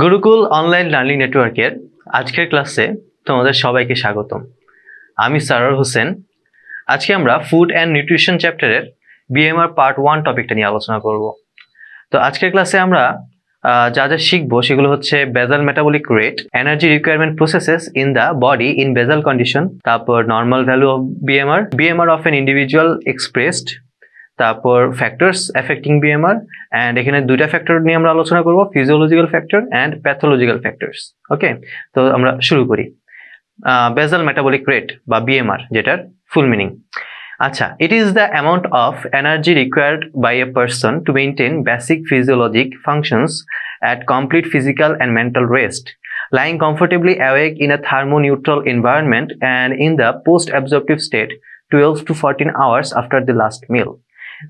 Gurukul online learning নেটওয়ার্কের আজকের ক্লাসে তোমাদের সবাইকে স্বাগতম। আমি সারোয়ার হোসেন। আজকে আমরা ফুড অ্যান্ড নিউট্রিশন চ্যাপ্টারের বিএমআর পার্ট 1 টপিকটা নিয়ে আলোচনা করব। তো আজকের ক্লাসে আমরা যা যা শিখবো সেগুলো হচ্ছে basal metabolic rate, energy requirement processes in the body in basal condition, তারপর normal value of BMR of an individual expressed, তারপর ফ্যাক্টরস এফেক্টিং বিএমআর, অ্যান্ড এখানে দুইটা ফ্যাক্টর নিয়ে আমরা আলোচনা করব, physiological factor and pathological factors. Okay, তো আমরা শুরু করি। বেসাল মেটাবলিক রেট বা বিএমআর, যেটার ফুল মিনিং, আচ্ছা, it is the amount of energy required by a person to maintain basic physiologic functions at complete physical and mental rest, lying comfortably awake in a thermoneutral environment and in the post-absorptive state 12 to 14 hours after the last meal.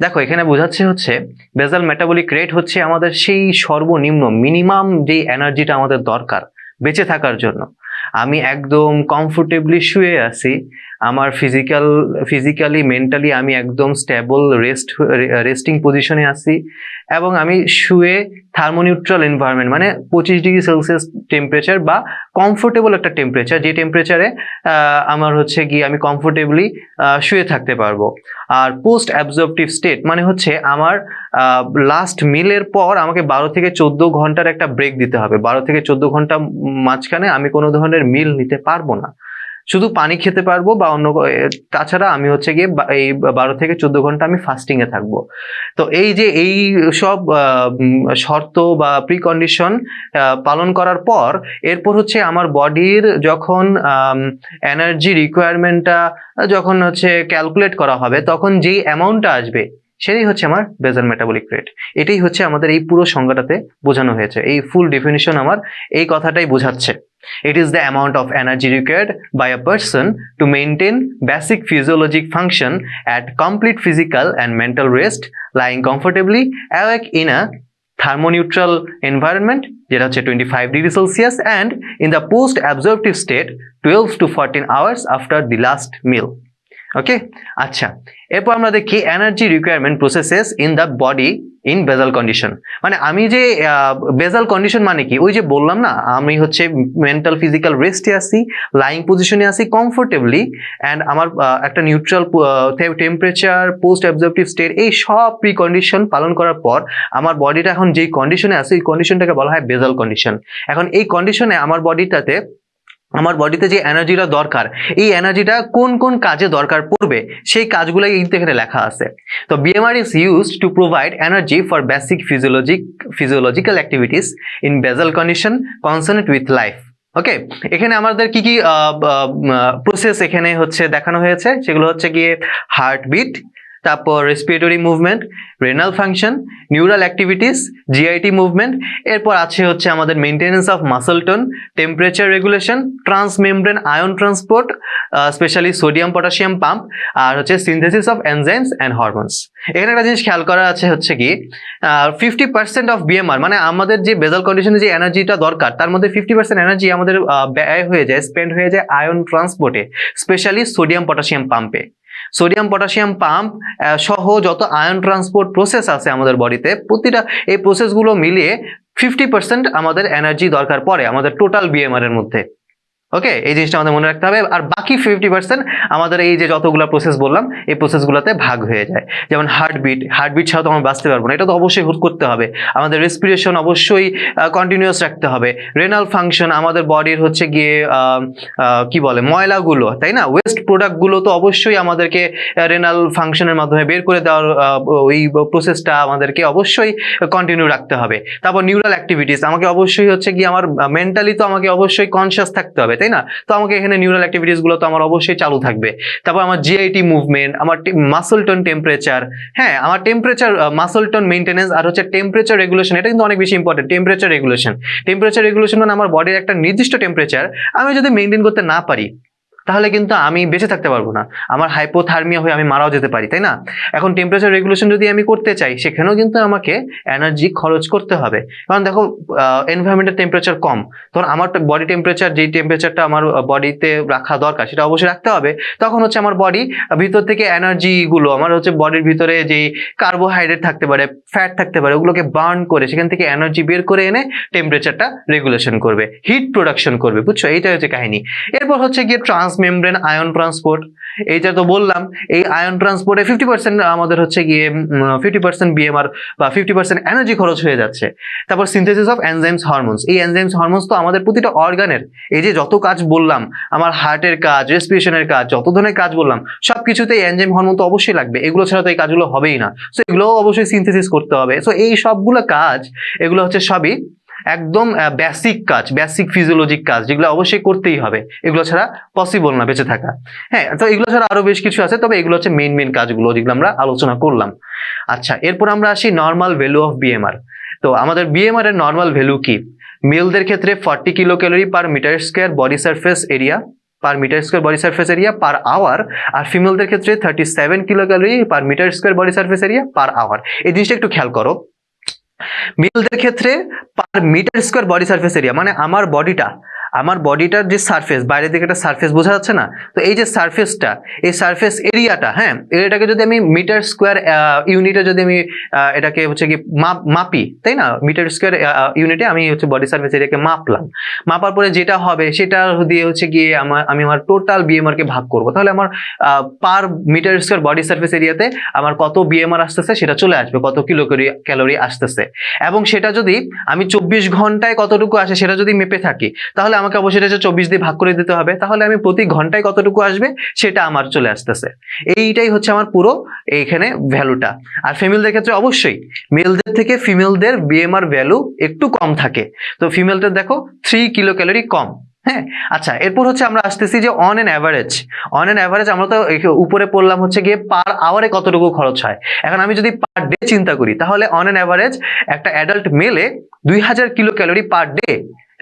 দেখো, এখানে বোঝাচ্ছে হচ্ছে basal metabolic rate হচ্ছে আমাদের সেই সর্বনিম্ন minimum যে এনার্জিটা আমাদের দরকার বেঁচে থাকার জন্য। আমি একদম কমফোর্টেবলি শুয়ে আছি, আমার ফিজিক্যালি মেন্টালি আমি একদম স্টেবল রেস্টিং পজিশনে আছি, এবং আমি শুয়ে থার্মোনিউট্রাল এনভায়রনমেন্ট মানে 25 ডিগ্রি সেলসিয়াস টেম্পারেচার বা কমফোর্টেবল একটা টেম্পারেচার, যে টেম্পারেচারে আমার হচ্ছে গিয়ে আমি কমফোর্টেবলি শুয়ে থাকতে পারবো। আর পোস্ট অ্যাবজর্পটিভ স্টেট মানে হচ্ছে আমার লাস্ট মিলের পর আমাকে 12 থেকে 14 ঘন্টার একটা ব্রেক দিতে হবে। 12 থেকে 14 ঘন্টা মাঝখানে আমি কোনো ধরনের মিল নিতে পারবো না, শুধু পানি খেতে পারবো বা অন্য, তাছাড়া আমি হচ্ছে গিয়ে এই 12 থেকে 14 ঘন্টা আমি ফাস্টিং এ থাকবো। তো এই যে এই সব শর্ত বা প্রিকন্ডিশন পালন করার পর এরপর হচ্ছে আমার বডির যখন এনার্জি রিকোয়ারমেন্টটা যখন হচ্ছে ক্যালকুলেট করা হবে, তখন যেই অ্যামাউন্টটা আসবে সেটাই হচ্ছে আমার বেসাল মেটাবলিক রেট। এটাই হচ্ছে আমাদের এই পুরো সংজ্ঞাটাতে বোঝানো হয়েছে। এই ফুল ডেফিনিশন আমার এই কথাটাই বোঝাচ্ছে। It is the amount of energy required by a person to maintain basic physiologic function at complete physical and mental rest, lying comfortably awake in a thermoneutral environment, যেটা হচ্ছে 25 degree Celsius, and in the post-absorptive state 12 to 14 hours after the last meal. ওকে, আচ্ছা, এরপর আমরা দেখি energy requirement processes in the body in basal condition. মানে আমি যে basal condition মানে কি, ওই যে বললাম না, আমি হচ্ছে মেন্টাল ফিজিক্যাল রেস্টে আছি, লাইং পজিশনে আছি কমফোর্টেবলি, অ্যান্ড আমার একটা নিউট্রাল টেম্পারেচার, পোস্ট অ্যাবজর্পটিভ স্টেট, এই সব প্রিকন্ডিশন পালন করার পর আমার বডিটা এখন যেই কন্ডিশনে আছে, এই কন্ডিশনটাকে বলা হয় বেসাল কন্ডিশন। এখন এই কন্ডিশনে আমার বডিতে যে এনার্জিটা দরকার, এই এনার্জিটা কোন কোন কাজে দরকার পড়বে সেই কাজগুলোই এখানে লেখা আছে। তো BMR is used to provide energy for basic physiological activities in basal condition concerned with life. Okay, এখানে আমাদের কি কি প্রসেস এখানে হচ্ছে দেখানো হয়েছে, সেগুলো হচ্ছে গিয়ে হার্টবিট, তারপর respiratory movement, renal function, neural activities, GIT movement, এরপর আছে হচ্ছে আমাদের maintenance of muscle tone, temperature regulation, transmembrane ion transport, specially sodium potassium pump, আর হচ্ছে synthesis of enzymes and hormones. এখানে একটা জিনিস খেয়াল করা আছে হচ্ছে কি 50% অফ বিএমআর মানে আমাদের যে বেসাল কন্ডিশনে যে এনার্জিটা দরকার, তার মধ্যে 50% এনার্জি আমাদের ব্যয় হয়ে যায়, স্পেন্ড হয়ে যায় আয়ন ট্রান্সপোর্টে, স্পেশালি সোডিয়াম পটাশিয়াম পাম্পে। সোডিয়াম পটাশিয়াম পাম্প সহ যত আয়ন ট্রান্সপোর্ট প্রসেস আছে আমাদের বডিতে, প্রতিটা এই প্রসেসগুলো মিলিয়ে 50% আমাদের এনার্জি দরকার পড়ে আমাদের টোটাল বিএমআর এর মধ্যে। ওকে, এই জিনিসটা আমাদের মনে রাখতে হবে। আর বাকি 50% আমাদের এই যে যতগুলো প্রসেস বললাম, এই প্রসেসগুলোতে ভাগ হয়ে যায়। যেমন হার্টবিট ছাড়া তো আমরা বাঁচতে পারবো না, এটা তো অবশ্যই করতে হবে। আমাদের রেসপিরেশন অবশ্যই কন্টিনিউয়াস রাখতে হবে। রেনাল ফাংশন, আমাদের বডির হচ্ছে গিয়ে কি বলে ময়লাগুলো, তাই না, ওয়েস্ট প্রোডাক্টগুলো তো অবশ্যই আমাদেরকে রেনাল ফাংশনের মাধ্যমে বের করে দেওয়ার ওই প্রসেসটা আমাদেরকে অবশ্যই কন্টিনিউ রাখতে হবে। তারপর নিউরাল অ্যাক্টিভিটিস, আমাকে অবশ্যই হচ্ছে গিয়ে আমার মেন্টালি তো আমাকে অবশ্যই কনসিয়াস থাকতে হবে, তাই না, তো আমাকে এখানে নিউরাল অ্যাক্টিভিটিস গুলো তো আমার অবশ্যই চালু থাকবে। তারপর আমার জিআইটি মুভমেন্ট, আমার মাসল টোন টেম্পারেচার, হ্যাঁ আমার টেম্পারেচার মাসল টোন মেইনটেনেন্স, আর হচ্ছে টেম্পারেচার রেগুলেশন, এটা কিন্তু অনেক বেশি ইম্পর্টেন্ট। টেম্পারেচার রেগুলেশন মানে আমার বডির একটা নির্দিষ্ট টেম্পারেচার আমি যদি মেইনটেইন করতে না পারি, তাহলে কিন্তু আমি বেঁচে থাকতে পারবো না, আমার হাইপোথার্মিয়া হয়ে আমি মারাও যেতে পারি, তাই না? এখন টেম্পারেচার রেগুলেশন যদি আমি করতে চাই সেখানেও কিন্তু আমাকে এনার্জি খরচ করতে হবে। কারণ দেখো এনভায়রনমেন্টের টেম্পারেচার কম, তখন আমার বডি টেম্পারেচার, যেই টেম্পারেচারটা আমার বডিতে রাখা দরকার সেটা অবশ্যই রাখতে হবে। তখন হচ্ছে আমার বডি ভিতর থেকে এনার্জিগুলো, আমার হচ্ছে বডির ভিতরে যেই কার্বোহাইড্রেট থাকতে পারে, ফ্যাট থাকতে পারে, ওগুলোকে বার্ন করে সেখান থেকে এনার্জি বের করে এনে টেম্পারেচারটা রেগুলেশন করবে, হিট প্রোডাকশন করবে, বুঝছো? এইটা হচ্ছে কাহিনী। এরপর হচ্ছে গিয়ে ট্রান্সমেমব্রেন আয়ন ট্রান্সপোর্ট, এইটা তো বললাম। এই আয়ন ট্রান্সপোর্টে 50% আমাদের হচ্ছে গিয়ে 50% বিএমআর বা 50% এনার্জি খরচ হয়ে যাচ্ছে। তারপর সিনথেসিস অফ এনজাইমস হরমোনস, এই এনজাইমস হরমোনস তো আমাদের প্রতিটা অর্গানের, এই যে যত কাজ বললাম, আমার হার্টের কাজ, রেসপিরেশনের কাজ, যত ধরনের কাজ বললাম, সবকিছুতেই এনজাইম হরমোন তো অবশ্যই লাগবে, এগুলো ছাড়া তো এই কাজগুলো হবেই না। সো এগুলোও অবশ্যই সিনথেসিস করতে হবে। সো এই সবগুলো কাজ, এগুলো হচ্ছে সবই একদম বেসিক কাজ, বেসিক ফিজিওলজিক কাজ, যেগুলো অবশ্যই করতেই হবে, এগুলো ছাড়া পসিবল না বেঁচে থাকা। হ্যাঁ, তো এগুলো ছাড়া আরো বেশ কিছু আছে, তবে এগুলো হচ্ছে মেইন কাজগুলো যেগুলো আমরা আলোচনা করলাম। আচ্ছা, এরপর আমরা আসি নর্মাল ভ্যালু অফ বিএমআর। তো আমাদের বিএমআর এর নর্মাল ভ্যালু কি? মেলদের ক্ষেত্রে 40 kilo calorie per metre square body surface area per metre square body surface area per hour, আর ফিমেলদের ক্ষেত্রে 37 kilo calorie per metre square body surface area per hour. এই জিনিসটা একটু খেয়াল করো। মেলদের ক্ষেত্রে per metre square body surface area, মানে আমার বডিটার যে সারফেস, বাইরের দিকে একটা সারফেস বোঝা যাচ্ছে না, তো এই যে সারফেসটা, এই সারফেস এরিয়াটা, হ্যাঁ, এটাকে যদি আমি মিটার স্কোয়ার ইউনিটে যদি আমি এটাকে হচ্ছে কি মাপি, তাই না? মিটার স্কোয়ার ইউনিটে আমি হচ্ছে বডি সারফেস এরিয়াকে মাপলাম, মাপার পরে যেটা হবে সেটা দিয়ে হচ্ছে গিয়ে আমি আমার টোটাল বিএমআর কে ভাগ করব, তাহলে আমার per metre square body surface এরিয়াতে আমার কত বিএমআর আসতেছে সেটা চলে আসবে, কত কিলো ক্যালোরি আসতেছে। এবং সেটা যদি আমি 24 ঘন্টায় কতটুকু আসে সেটা যদি মেপে থাকি, তাহলে আমাকে অবশ্যই এটা 24 দিয়ে ভাগ করে দিতে হবে, তাহলে আমি প্রতি ঘন্টায় কতটুকু আসবে সেটা আমার চলে আসতেছে। এইটাই হচ্ছে আমার পুরো এইখানে ভ্যালুটা। আর ফিমেলদের ক্ষেত্রে অবশ্যই মেলদের থেকে ফিমেলদের বিএমআর ভ্যালু একটু কম থাকে, তো ফিমেলদের দেখো 3 কিলো ক্যালোরি কম। হ্যাঁ, আচ্ছা, এরপর হচ্ছে আমরা আসতেছি যে অন এন অ্যাভারেজ আমরা তো উপরে পড়লাম হচ্ছে গিয়ে পার আওয়ারে কতটুকু খরচ হয়। এখন আমি যদি পার ডে চিন্তা করি, তাহলে অন এন অ্যাভারেজ একটা অ্যাডাল্ট মেলে 2000 কিলো ক্যালোরি পার ডে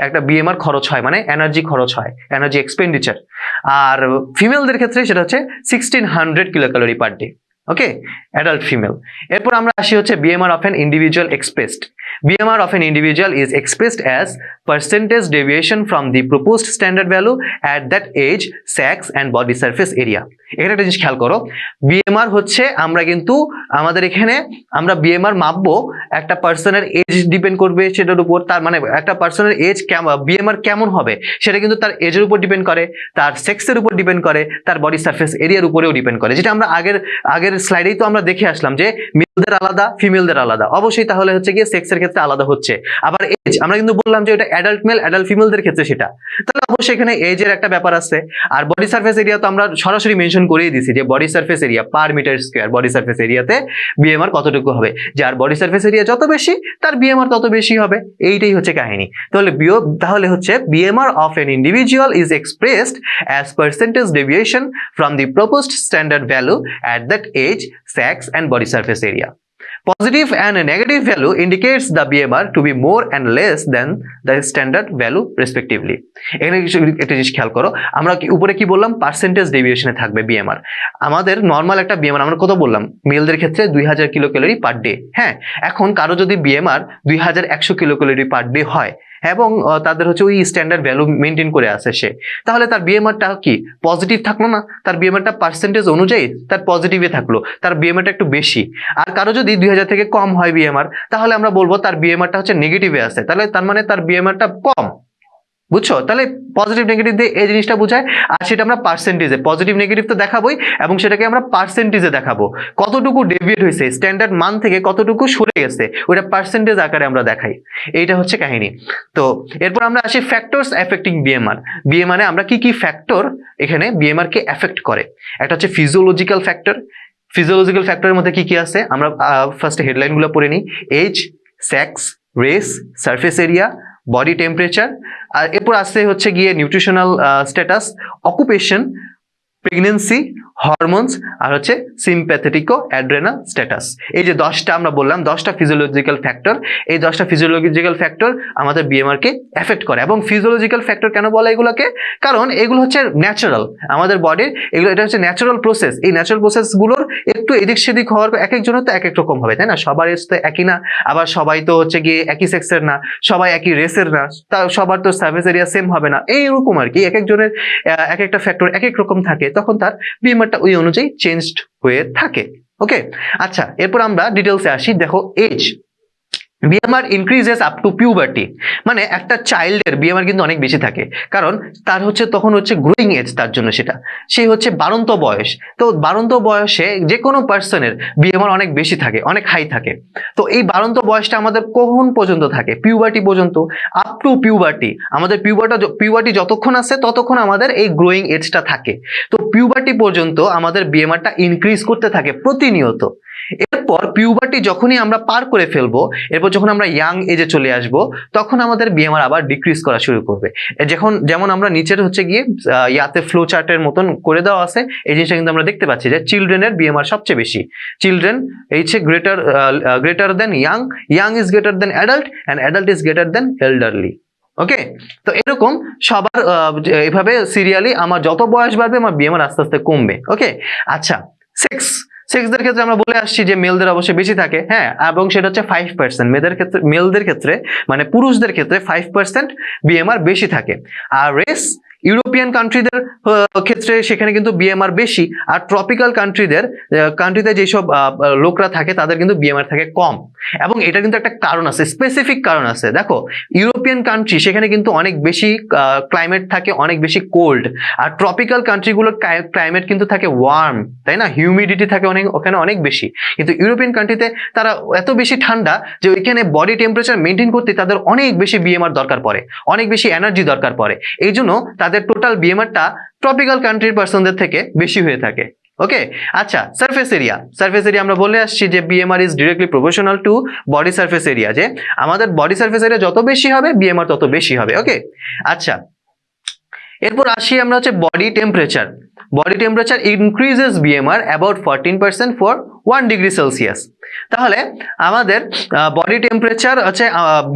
একটা বিএমআর খরচ হয়, মানে এনার্জি খরচ হয়, এনার্জি এক্সপেন্ডিচার। আর ফিমেলদের ক্ষেত্রে সেটা হচ্ছে 1600 কিলো ক্যালোরি পার ডে। ওকে, অ্যাডাল্ট ফিমেল। এরপর আমরা আসি হচ্ছে BMR of an individual expressed. BMR of an individual is expressed as percentage deviation from the proposed standard value at that age, sex and body surface area. এখানে একটা জিনিস খেয়াল করো, BMR হচ্ছে আমরা কিন্তু আমাদের এখানে আমরা বিএমআর মাপবো একটা পার্সনের এজ ডিপেন্ড করবে সেটার উপর, তার মানে একটা পার্সনের এজ বিএমআর কেমন হবে সেটা কিন্তু তার এজের উপর ডিপেন্ড করে, তার সেক্সের উপর ডিপেন্ড করে, তার বডি সারফেস এরিয়ার উপরেও ডিপেন্ড করে, যেটা আমরা আগের স্লাইডেই তো আমরা দেখে আসলাম যে মেলদের আলাদা, ফিমেলদের আলাদা, অবশ্যই তাহলে হচ্ছে গিয়ে সেক্সের ক্ষেত্রে আলাদা হচ্ছে। আবার এজ আমরা কিন্তু বললাম যে এটা অ্যাডাল্ট মেল অ্যাডাল্ট ফিমেলদের ক্ষেত্রে সেটা, তাহলে অবশ্যই এখানে এজের একটা ব্যাপার আছে। আর বডি সারফেস এরিয়া তো আমরা সরাসরি মেনশন করেই দিছি যে body surface area per metre square body surface এরিয়াতে বিএমআর কতটুকু হবে, যার বডি সারফেস এরিয়া যত বেশি তার বিএমআর তত বেশি হবে। এইটাই হচ্ছে কাহিনী। তাহলে হচ্ছে BMR of an individual is expressed as percentage deviation from the proposed standard value at that age, sex and body surface area. Positive and a negative value indicates the BMR to be more and less than the standard value respectively. এখানে একটা জিনিস খেয়াল করো, আমরা উপরে কি বললাম, percentage ডেভিয়েশনে থাকবে বিএমআর। আমাদের নর্মাল একটা বিএমআর আমরা কত বললাম, মেলদের ক্ষেত্রে 2000 কিলো ক্যালোরি পার ডে। হ্যাঁ, এখন কারো যদি BMR 2100 kilo calorie per day হয় এবং তাদের হচ্ছে ওই স্ট্যান্ডার্ড ভ্যালু মেনটেন করে আসে সে, তাহলে তার বিএমআরটা কি পজিটিভ থাকলো না? তার বিএমআরটা পার্সেন্টেজ অনুযায়ী তার পজিটিভে থাকলো, তার বিএমআরটা একটু বেশি। আর কারো যদি 2000 থেকে কম হয় বিএমআর, তাহলে আমরা বলবো তার বিএমআরটা হচ্ছে নেগেটিভে আছে, তাহলে তার মানে তার বিএমআরটা কম। বুঝছো? তাহলে পজিটিভ নেগেটিভ দিয়ে এই জিনিসটা বোঝায়, আর সেটা আমরা পার্সেন্টেজে, পজিটিভ নেগেটিভ তো দেখাবোই এবং সেটাকে আমরা পার্সেন্টেজে দেখাবো, কতটুকু ডেভিয়েট হয়েছে স্ট্যান্ডার্ড মান থেকে, কতটুকু সরে গেছে, ওটা পার্সেন্টেজ আকারে আমরা দেখাই। এইটা হচ্ছে কাহিনী। তো এরপর আমরা আসি ফ্যাক্টরস এফেক্টিং বিএমআর। বিএমআরে আমরা কি ফ্যাক্টর এখানে বিএমআর কে এফেক্ট করে। একটা হচ্ছে ফিজিওলজিক্যাল ফ্যাক্টর। ফিজিওলজিক্যাল ফ্যাক্টরের মধ্যে কি আছে আমরা ফার্স্টে হেডলাইনগুলো পড়ে নিই। Age, sex, race, surface area, body temperature, আর এরপর আসছে হচ্ছে গিয়ে nutritional status, occupation, pregnancy, hormones আর হচ্ছে সিম্প্যাথেটিকো অ্যাড্রেনাল স্ট্যাটাস। এই যে 10টা আমরা বললাম, 10টা ফিজিওলজিক্যাল ফ্যাক্টর, এই 10টা ফিজিওলজিক্যাল ফ্যাক্টর আমাদের বিএমআর কে এফেক্ট করে। এবং ফিজিওলজিক্যাল ফ্যাক্টর কেন বলে এগুলোকে? কারণ এগুলো হচ্ছে ন্যাচারাল, আমাদের বডির এগুলো, এটা হচ্ছে ন্যাচারাল প্রসেস। এই ন্যাচারাল প্রসেসগুলোর একটু এদিক সেদিক হওয়ার এক একজনের তো এক এক রকম হবে, তাই না? সবার এজ তো একই না, আবার সবাই তো হচ্ছে গিয়ে একই সেক্সের না, সবাই একই রেসের না, তা সবার তো সার্ভিস এরিয়া সেম হবে না, এইরকম আর কি। এক একজনের এক একটা ফ্যাক্টর এক এক রকম থাকে, তখন তার বিএমআরটা ওই অনুযায়ী চেঞ্জড হয়ে থাকে। ওকে, আচ্ছা, এরপর আমরা ডিটেলসে আসি। দেখো, age BMR increases up to puberty, মানে একটা চাইল্ডের বিএমআর কিন্তু অনেক বেশি থাকে, কারণ তার হচ্ছে তখন হচ্ছে গ্রোয়িং এজ, তার জন্য সেটা সেই হচ্ছে বাড়ন্ত বয়স। তো বাড়ন্ত বয়সে যে কোনো পার্সনের বিএমআর অনেক বেশি থাকে, অনেক হাই থাকে। তো এই বাড়ন্ত বয়সটা আমাদের কখন পর্যন্ত থাকে? পিউবার্টি পর্যন্ত, আপ টু পিউবার্টি। আমাদের পিউবার্টি যতক্ষণ আছে ততক্ষণ আমাদের এই গ্রোয়িং এজটা থাকে। তো পিউবার্টি পর্যন্ত আমাদের বিএমআরটা ইনক্রিজ করতে থাকে প্রতিনিয়ত। এরপর পিউবার্টি যখনই আমরা পার করে ফেলবো, এরপর যখন আমরা ইয়াং এজে চলে আসব, তখন আমাদের বিএমআর আবার ডিক্রিজ করা শুরু করবে। যেমন আমরা নিচের হচ্ছে গিয়ে ইয়াতে ফ্লো চার্টের মতন করে দেওয়া আছে, এই জিনিসটা কিন্তু আমরা দেখতে পাচ্ছি যে চিলড্রেনের বিএমআর সবচেয়ে বেশি। চিলড্রেন হচ্ছে greater than young, young is greater than adult, and adult is greater than elderly. Okay, তো এরকম সবার এইভাবে সিরিয়ালি আমার যত বয়স বাড়বে আমার বিএমআর আস্তে আস্তে কমবে। ওকে, আচ্ছা, সেক্সদের ক্ষেত্রে আমরা বলে আসছি যে মেলদের অবশ্যই বেশি থাকে, হ্যাঁ, এবং সেটা হচ্ছে 5%। মেলদের ক্ষেত্রে মানে পুরুষদের ক্ষেত্রে 5% বিএমআর বেশি থাকে। আর রেস, ইউরোপিয়ান কান্ট্রিদের ক্ষেত্রে সেখানে কিন্তু বিএমআর বেশি, আর ট্রপিক্যাল কান্ট্রিতে যেসব লোকরা থাকে তাদের কিন্তু বিএমআর থাকে কম। এবং এটা কিন্তু একটা কারণ আছে, স্পেসিফিক কারণ আছে। দেখো, ইউরোপিয়ান কান্ট্রি সেখানে কিন্তু অনেক বেশি ক্লাইমেট থাকে, অনেক বেশি কোল্ড, আর ট্রপিক্যাল কান্ট্রিগুলোর ক্লাইমেট কিন্তু থাকে ওয়ার্ম, তাই না? হিউমিডিটি থাকে ওখানে অনেক বেশি। কিন্তু ইউরোপিয়ান কান্ট্রিতে তারা এত বেশি ঠান্ডা যে ওইখানে বডি টেম্পারেচার মেনটেন করতে তাদের অনেক বেশি বিএমআর দরকার পড়ে, অনেক বেশি এনার্জি দরকার পড়ে। এই জন্য তাদের টোটাল বিএমআরটা ট্রপিক্যাল কান্ট্রির পার্সনদের থেকে বেশি হয়ে থাকে। ওকে, আচ্ছা, সারফেস এরিয়া আমরা বলে আসছি যে BMR is directly proportional to body surface area, যে আমাদের বডি সারফেস এরিয়া যত বেশি হবে বিএমআর তত বেশি হবে। ওকে, আচ্ছা, এরপর আসি আমরা হচ্ছে body temperature increases BMR about 14% for 1 degree Celsius. তাহলে আমাদের বডি টেম্পারেচার হচ্ছে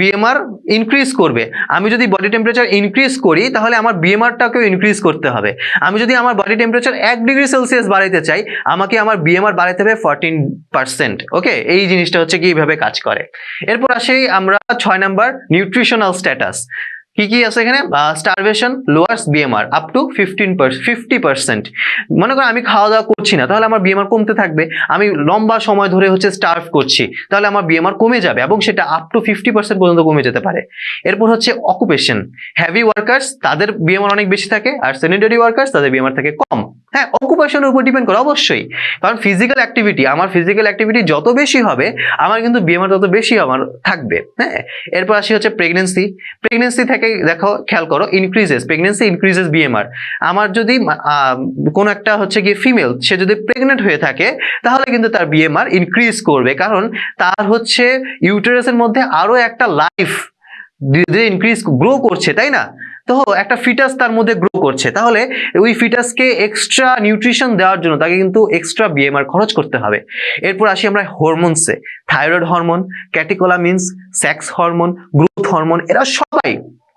বিএমআর ইনক্রিজ করবে। আমি যদি বডি টেম্পারেচার ইনক্রিজ করি তাহলে আমার বিএমআরটাকেও ইনক্রিজ করতে হবে। আমি যদি আমার বডি টেম্পারেচার 1 ডিগ্রি সেলসিয়াস বাড়াইতে চাই, আমাকে আমার বিএমআর বাড়াইতে হবে 14%। ওকে, এই জিনিসটা হচ্ছে কি এইভাবে কাজ করে। এরপর আসি আমরা 6 নাম্বার, নিউট্রিশনাল স্ট্যাটাস। কি আছে এখানে? Starvation lowers BMR up to 50%। মনে করো আমি খাওয়া দাওয়া করছি না, তাহলে আমার বিএমআর কমতে থাকবে। আমি লম্বা সময় ধরে হচ্ছে স্টার্ভ করছি, তাহলে আমার বিএমআর কমে যাবে, এবং সেটা আপ টু 50% পর্যন্ত কমে যেতে পারে। এরপর হচ্ছে অকুপেশন, হেভি ওয়ার্কার্স তাদের বিএমআর অনেক বেশি থাকে, আর সেডেন্টারি ওয়ার্কার্স তাদের বিএমআর থাকে কম। হ্যাঁ, অকুপেশনের উপর ডিপেন্ড করে অবশ্যই, কারণ আমার ফিজিক্যাল অ্যাক্টিভিটি যত বেশি হবে আমার কিন্তু বিএমআর তত বেশি আমার থাকবে। হ্যাঁ, এরপর আসি হচ্ছে প্রেগনেন্সি থেকে দেখো, খেয়াল করো, প্রেগনেন্সি ইনক্রিজেস বিএমআর। আমার যদি কোন একটা হচ্ছে গিয়ে ফিমেল, সে যদি প্রেগনেন্ট হয়ে থাকে তাহলে কিন্তু তার বিএমআর ইনক্রিজ করবে, কারণ তার হচ্ছে ইউটেরাসের মধ্যে আরো একটা লাইফ গ্রো করছে, তাই না? তো একটা ফিটাস তার মধ্যে গ্রো করছে, তাহলে ওই ফিটাসকে এক্সট্রা নিউট্রিশন দেওয়ার জন্য তাকে কিন্তু এক্সট্রা বিএমআর খরচ করতে হবে। এরপর আসি আমরা হরমোনসে। Thyroid hormone, catecholamines, sex hormone, growth hormone, এরা সবাই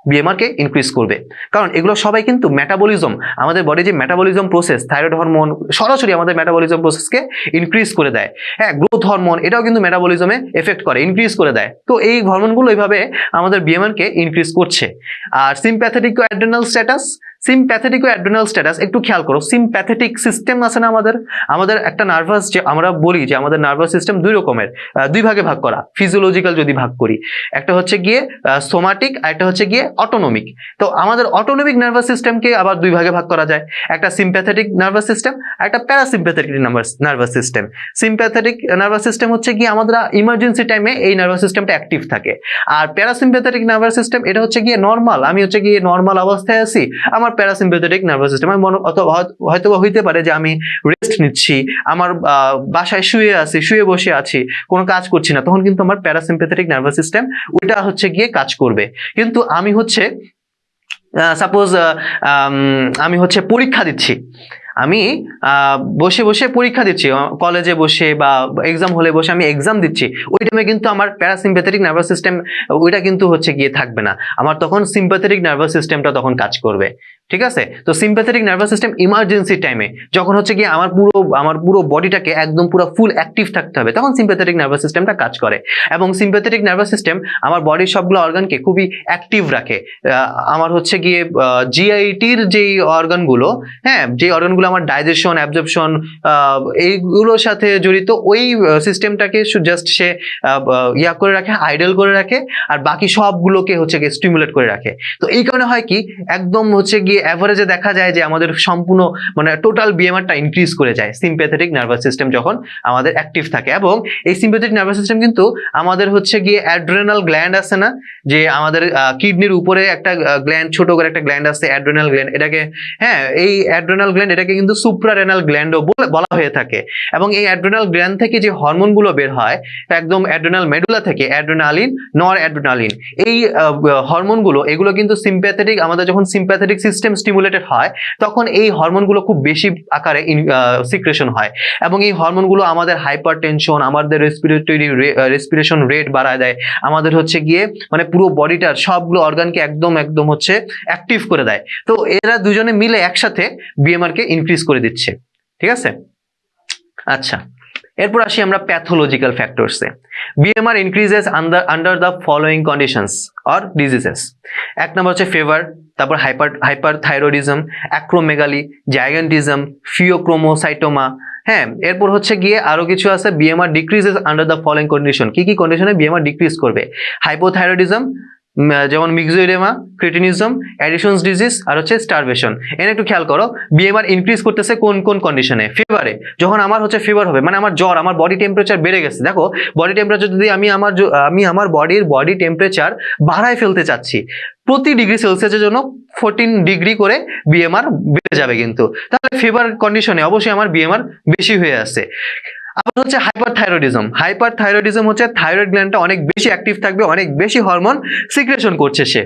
বিএমআর কে ইনক্রিজ করবে, কারণ এগুলো সবাই কিন্তু মেটাবলিজম, আমাদের বডি যে মেটাবলিজম প্রসেস, থাইরয়েড হরমোন সরাসরি আমাদের মেটাবলিজম প্রসেসকে ইনক্রিজ করে দেয়। হ্যাঁ, গ্রোথ হরমোন এটাও কিন্তু মেটাবলিজমে এফেক্ট করে, ইনক্রিজ করে দেয়। তো এই হরমোনগুলো এইভাবে আমাদের বিএমআর কে ইনক্রিজ করছে। আর সিম্প্যাথেটিক অ্যাড্রেনাল স্ট্যাটাস একটু খেয়াল করো। সিম্প্যাথেটিক সিস্টেম আছে না আমাদের একটা নার্ভাস, যে আমরা বলি যে আমাদের নার্ভাস সিস্টেম দুই রকমের, দুই ভাগে ভাগ করা। ফিজিওলজিক্যাল যদি ভাগ করি, একটা হচ্ছে গিয়ে সোমাটিক, আর একটা হচ্ছে গিয়ে অটোনমিক। তো আমাদের অটোনমিক নার্ভাস সিস্টেমকে আবার দুই ভাগে ভাগ করা যায়, একটা সিম্প্যাথেটিক নার্ভাস সিস্টেম, একটা parasympathetic nervous system. Sympathetic nervous system হচ্ছে কি আমাদের ইমার্জেন্সি টাইমে এই নার্ভাস সিস্টেমটা অ্যাক্টিভ থাকে। আর প্যারাসিম্প্যাথেটিক নার্ভাস সিস্টেম এটা হচ্ছে গিয়ে নর্মাল, আমি হচ্ছে গিয়ে নর্মাল অবস্থায় আছি, আমার প্যারাসিম্প্যাথেটিক নার্ভাস সিস্টেম হয়তো হইতে পারে যে আমি রেস্ট নিচ্ছি, আমার বাসায় শুয়ে বসে আছি, কোনো কাজ করছি না, তখন কিন্তু আমার প্যারাসিম্প্যাথেটিক নার্ভাস সিস্টেম ওইটা হচ্ছে গিয়ে কাজ করবে। কিন্তু আমি হচ্ছে সাপোজ আমি হচ্ছে পরীক্ষা দিচ্ছি, আমি বসে বসে পরীক্ষা দিচ্ছি, কলেজে বসে বা এক্সাম হলে বসে আমি এক্সাম দিচ্ছি, ওই টাইমে কিন্তু আমার প্যারাসিম্প্যাথেটিক নার্ভাস সিস্টেম ওইটা কিন্তু হচ্ছে গিয়ে থাকবে না, আমার তখন সিম্প্যাথেটিক নার্ভাস সিস্টেমটা তখন কাজ করবে। ঠিক আছে, তো সিম্প্যাথেটিক নার্ভাস সিস্টেম ইমার্জেন্সি টাইমে যখন হচ্ছে গিয়ে আমার পুরো বডিটাকে একদম পুরো ফুল অ্যাক্টিভ থাকতে হবে, তখন সিম্প্যাথেটিক নার্ভাস সিস্টেমটা কাজ করে। এবং সিম্প্যাথেটিক নার্ভাস সিস্টেম আমার বডির সবগুলো অর্গানকে খুবই অ্যাক্টিভ রাখে। আমার হচ্ছে গিয়ে জিআইটির যেই অর্গানগুলো, হ্যাঁ, যে অর্গানগুলো আমার ডাইজেশন, অ্যাবজর্পশন এইগুলোর সাথে জড়িত, ওই সিস্টেমটাকে জাস্ট সে ইয়া করে রাখে, আইডল করে রাখে, আর বাকি সবগুলোকে হচ্ছে গিয়ে স্টিমুলেট করে রাখে। তো এই কারণে হয় কি, একদম হচ্ছে গিয়ে অ্যাভারেজে দেখা যায় যে আমাদের সম্পূর্ণ মানে টোটাল বিএমআরটা ইনক্রিজ করে যায় সিম্প্যাথেটিক নার্ভাস সিস্টেম যখন আমাদের অ্যাক্টিভ থাকে। এবং এই সিম্প্যাথেটিক নার্ভাস সিস্টেম কিন্তু আমাদের হচ্ছে গিয়ে অ্যাড্রেনাল গ্ল্যান্ড আছে না, যে আমাদের কিডনির উপরে একটা গ্ল্যান্ড, ছোট করে একটা গ্ল্যান্ড আছে অ্যাড্রেনাল গ্ল্যান্ড, এটাকে, হ্যাঁ, এই অ্যাড্রেনাল গ্ল্যান্ড এটাকে কিন্তু সুপ্রারেনাল গ্ল্যান্ডও বলা হয়ে থাকে। এবং এই অ্যাড্রেনাল গ্ল্যান্ড থেকে যে হরমোনগুলো বের হয় একদম অ্যাড্রেনাল মেডুলা থেকে, অ্যাড্রেনালিন, নর অ্যাড্রেনালিন, এই হরমোনগুলো, এগুলো কিন্তু সিম্প্যাথেটিক, আমাদের যখন সিম্প্যাথেটিক সিস্টেম স্টিমুলেটেড হয় তখন এই হরমোনগুলো খুব বেশি আকারে সিক্রেশন হয়। এবং এই হরমোনগুলো আমাদের হাইপারটেনশন, আমাদের রেসপিরেশন রেট বাড়ায় দেয়, আমাদের হচ্ছে গিয়ে মানে পুরো বডিটার সবগুলো অর্গানকে একদম হচ্ছে অ্যাক্টিভ করে দেয়। তো এরা দুজনে মিলে একসাথে বিএমআর কে ইনক্রিজ করে দিচ্ছে। ঠিক আছে, আচ্ছা, এরপর আসি আমরা প্যাথোলজিক্যাল ফ্যাক্টরসে। BMR increases under the following conditions or diseases. এক নম্বর হচ্ছে ফিভার, তারপর হাইপারথাইরয়েডিজম, অ্যাক্রোমেগালি, জাইগান্টিজম, ফিওক্রোমোসাইটোমা। হ্যাঁ, এরপর হচ্ছে গিয়ে আরো কিছু আছে, BMR decreases under the following condition. কি কি কন্ডিশনে বিএমআর ডিক্রিজ করবে? হাইপোথাইরয়েডিজম, যেমন মিক্সোইডেমা, ক্রিটিনিজম, অ্যাডিশনস ডিজিজ, আর হচ্ছে স্টারভেশন। এনে একটু খেয়াল করো, বিএমআর ইনক্রিজ করতেছে কোন কোন কন্ডিশনে? ফিভারে, যখন আমার হচ্ছে ফিভার হবে, মানে আমার জ্বর, আমার বডি টেম্পারেচার বেড়ে গেছে। দেখো, বডি টেম্পারেচার যদি আমি আমার বডি টেম্পারেচার বাড়ায় ফেলতে চাচ্ছি, প্রতি ডিগ্রি সেলসিয়াসের জন্য 14 ডিগ্রি করে বিএমআর বেড়ে যাবে, কিন্তু তাহলে ফিভার কন্ডিশনে অবশ্যই আমার বিএমআর বেশি হয়ে আসছে। আবার হচ্ছে হাইপারথাইরয়েডিজম হচ্ছে থাইরয়েড গ্ল্যান্ডটা অনেক বেশি অ্যাক্টিভ থাকবে, অনেক বেশি হরমোন সিক্রেশন করছে সে।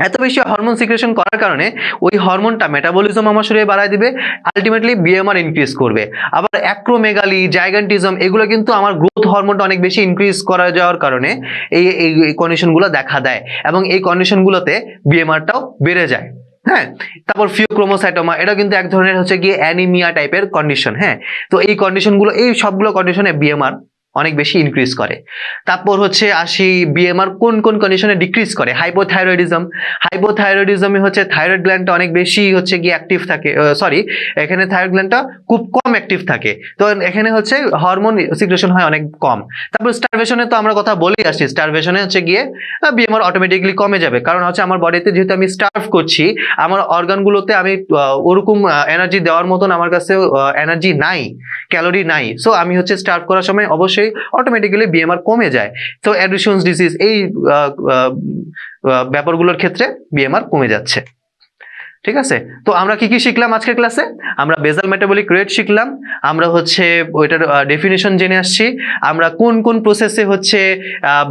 এত বেশি হরমোন সিক্রেশন করার কারণে ওই হরমোনটা মেটাবলিজম আমার শরীরে বাড়ায় দিবে, আলটিমেটলি বিএমআর ইনক্রিজ করবে। আবার অ্যাক্রোমেগালি, জাইগান্টিজম, এগুলো কিন্তু আমার গ্রোথ হরমোনটা অনেক বেশি ইনক্রিজ করা যাওয়ার কারণে এই কন্ডিশনগুলো দেখা দেয়, এবং এই কন্ডিশনগুলোতে বিএমআরটাও বেড়ে যায়। হ্যাঁ, তারপর ফিওক্রোমোসাইটোমা, এটা কিন্তু এক ধরনের হচ্ছে গিয়ে অ্যানিমিয়া টাইপের কন্ডিশন। হ্যাঁ, তো এই কন্ডিশনগুলো, এই সবগুলো কন্ডিশনে বিএমআর অনেক বেশি ইনক্রিজ করে। তারপর হচ্ছে আসি, বিএমআর কোন কোন কন্ডিশনে ডিক্রিজ করে? হাইপোথাইরয়েডিজমে হচ্ছে থাইরয়েড গ্ল্যান্ডটা অনেক বেশি হচ্ছে গিয়ে অ্যাক্টিভ থাকে, এখানে থাইরয়েড গ্ল্যান্ডটা খুব কম অ্যাক্টিভ থাকে, তো এখানে হচ্ছে হরমোন সিক্রেশন হয় অনেক কম। তারপর স্টারভেশনে তো আমরা কথা বলেই আসছি, স্টারভেশনে হচ্ছে গিয়ে বিএমআর অটোমেটিকলি কমে যাবে, কারণ হচ্ছে আমার বডিতে যেহেতু আমি স্টার্ভ করছি, আমার অর্গানগুলোতে আমি ওরকম এনার্জি দেওয়ার মতন আমার কাছে এনার্জি নাই, ক্যালোরি নাই, সো আমি হচ্ছে স্টার্ভ করার সময় অবশ্যই অটোমেটিক্যালি বিএমআর কমে যায়। তো অ্যাডিশনস ডিজিজ, এই ব্যাপারগুলোর ক্ষেত্রে বিএমআর কমে যাচ্ছে। ঠিক আছে, তো আমরা কি কি শিখলাম আজকের ক্লাসে? আমরা বেসাল মেটাবলিক রেট শিখলাম, আমরা হচ্ছে ওইটার ডেফিনিশন জেনে আসছি, আমরা কোন কোন প্রসেসে হচ্ছে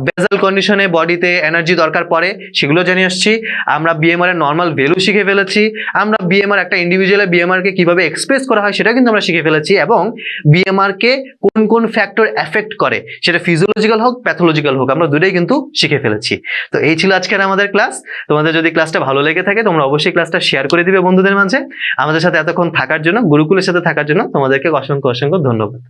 বেসাল কন্ডিশনে বডিতে এনার্জি দরকার পড়ে সেগুলো জেনে আসছি, আমরা বিএমআর এর নর্মাল ভ্যালু শিখে ফেলেছি, আমরা বিএমআর একটা ইন্ডিভিজুয়ালের বিএমআর কে কিভাবে এক্সপ্রেস করা হয় সেটা কিন্তু আমরা শিখে ফেলেছি, এবং বিএমআর কে কোন কোন ফ্যাক্টর এফেক্ট করে, সেটা ফিজিওলজিক্যাল হোক প্যাথোলজিক্যাল হোক, আমরা দুটোই কিন্তু শিখে ফেলেছি। তো এই ছিল আজকের আমাদের ক্লাস। তোমাদের যদি ক্লাসটা ভালো লেগে থাকে তোমরা অবশ্যই ক্লাসটা শেয়ার করে দিবে বন্ধুদের মাঝে। আমাদের সাথে এতক্ষণ থাকার জন্য, গুরুকুলের সাথে থাকার জন্য তোমাদেরকে অসংখ্য অসংখ্য ধন্যবাদ।